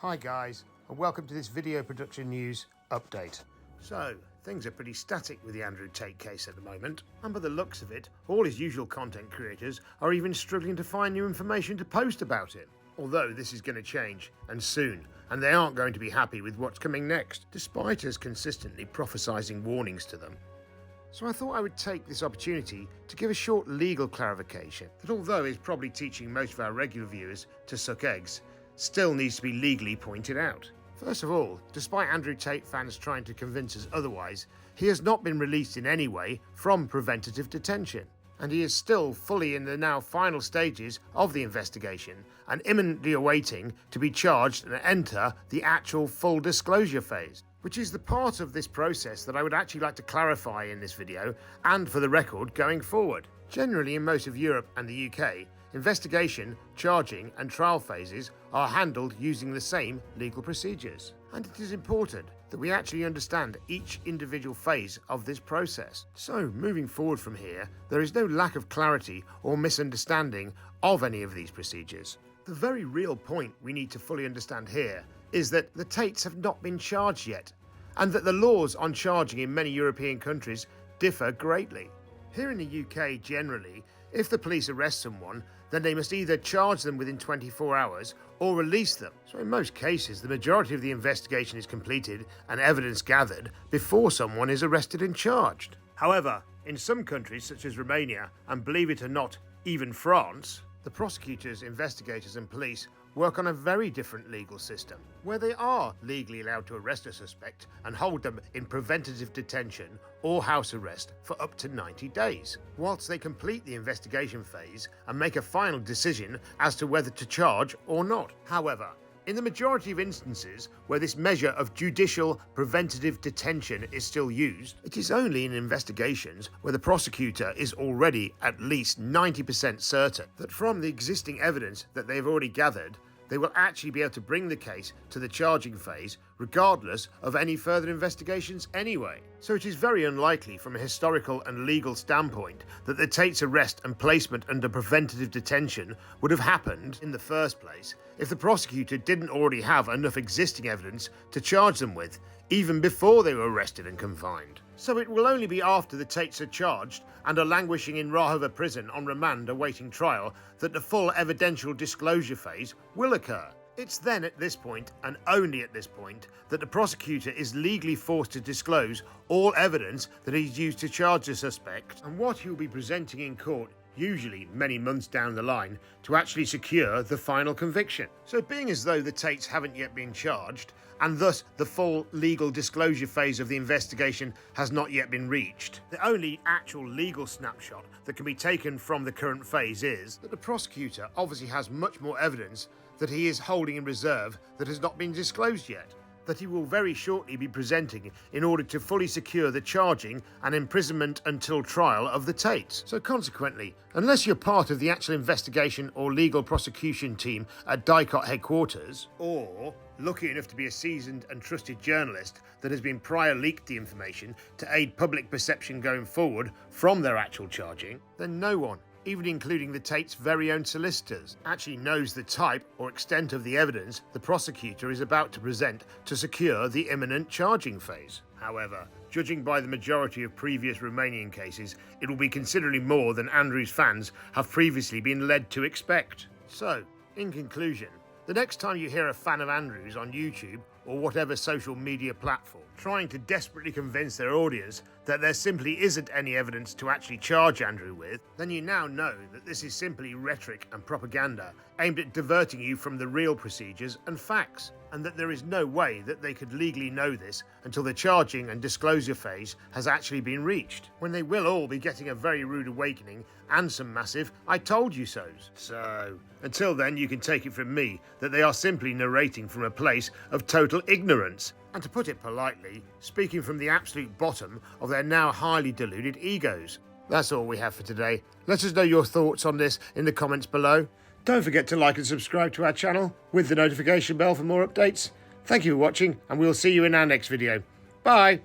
Hi guys, and welcome to this video production news update. So, things are pretty static with the Andew Tate case at the moment, and by the looks of it, all his usual content creators are even struggling to find new information to post about it. Although this is going to change, and soon, and they aren't going to be happy with what's coming next, despite us consistently prophesizing warnings to them. So I thought I would take this opportunity to give a short legal clarification that although is probably teaching most of our regular viewers to suck eggs, still needs to be legally pointed out. First of all, despite Andew Tate fans trying to convince us otherwise, he has not been released in any way from preventative detention, and he is still fully in the now final stages of the investigation and imminently awaiting to be charged and enter the actual full disclosure phase, which is the part of this process that I would actually like to clarify in this video and for the record going forward. Generally in most of Europe and the UK, investigation, charging and trial phases are handled using the same legal procedures. And it is important that we actually understand each individual phase of this process. So moving forward from here, there is no lack of clarity or misunderstanding of any of these procedures. The very real point we need to fully understand here is that the Tates have not been charged yet, and that the laws on charging in many European countries differ greatly. Here in the UK generally, if the police arrest someone, then they must either charge them within 24 hours or release them. So in most cases, the majority of the investigation is completed and evidence gathered before someone is arrested and charged. However, in some countries such as Romania, and believe it or not, even France, the prosecutors, investigators and police work on a very different legal system, where they are legally allowed to arrest a suspect and hold them in preventative detention or house arrest for up to 90 days, whilst they complete the investigation phase and make a final decision as to whether to charge or not. However, in the majority of instances where this measure of judicial preventative detention is still used, it is only in investigations where the prosecutor is already at least 90% certain that from the existing evidence that they've already gathered, they will actually be able to bring the case to the charging phase regardless of any further investigations anyway. So it is very unlikely from a historical and legal standpoint that the Tate's arrest and placement under preventative detention would have happened in the first place if the prosecutor didn't already have enough existing evidence to charge them with, even before they were arrested and confined. So it will only be after the Tates are charged and are languishing in Rahova prison on remand awaiting trial that the full evidential disclosure phase will occur. It's then at this point, and only at this point, that the prosecutor is legally forced to disclose all evidence that he's used to charge the suspect and what he will be presenting in court, usually many months down the line, to actually secure the final conviction. So being as though the Tates haven't yet been charged, and thus the full legal disclosure phase of the investigation has not yet been reached, the only actual legal snapshot that can be taken from the current phase is that the prosecutor obviously has much more evidence that he is holding in reserve that has not been disclosed yet, that he will very shortly be presenting in order to fully secure the charging and imprisonment until trial of the Tates. So consequently, unless you're part of the actual investigation or legal prosecution team at DICOT headquarters, or lucky enough to be a seasoned and trusted journalist that has been prior leaked the information to aid public perception going forward from their actual charging, then no one, even including the Tate's very own solicitors, actually knows the type or extent of the evidence the prosecutor is about to present to secure the imminent charging phase. However, judging by the majority of previous Romanian cases, it will be considerably more than Andrew's fans have previously been led to expect. So, in conclusion, the next time you hear a fan of Andrew's on YouTube or whatever social media platform trying to desperately convince their audience that there simply isn't any evidence to actually charge Andew with, then you now know that this is simply rhetoric and propaganda aimed at diverting you from the real procedures and facts, and that there is no way that they could legally know this until the charging and disclosure phase has actually been reached, when they will all be getting a very rude awakening and some massive "I told you so's." So, until then you can take it from me that they are simply narrating from a place of total ignorance, and to put it politely, speaking from the absolute bottom of their now highly deluded egos. That's all we have for today. Let us know your thoughts on this in the comments below. Don't forget to like and subscribe to our channel with the notification bell for more updates. Thank you for watching, and we'll see you in our next video. Bye!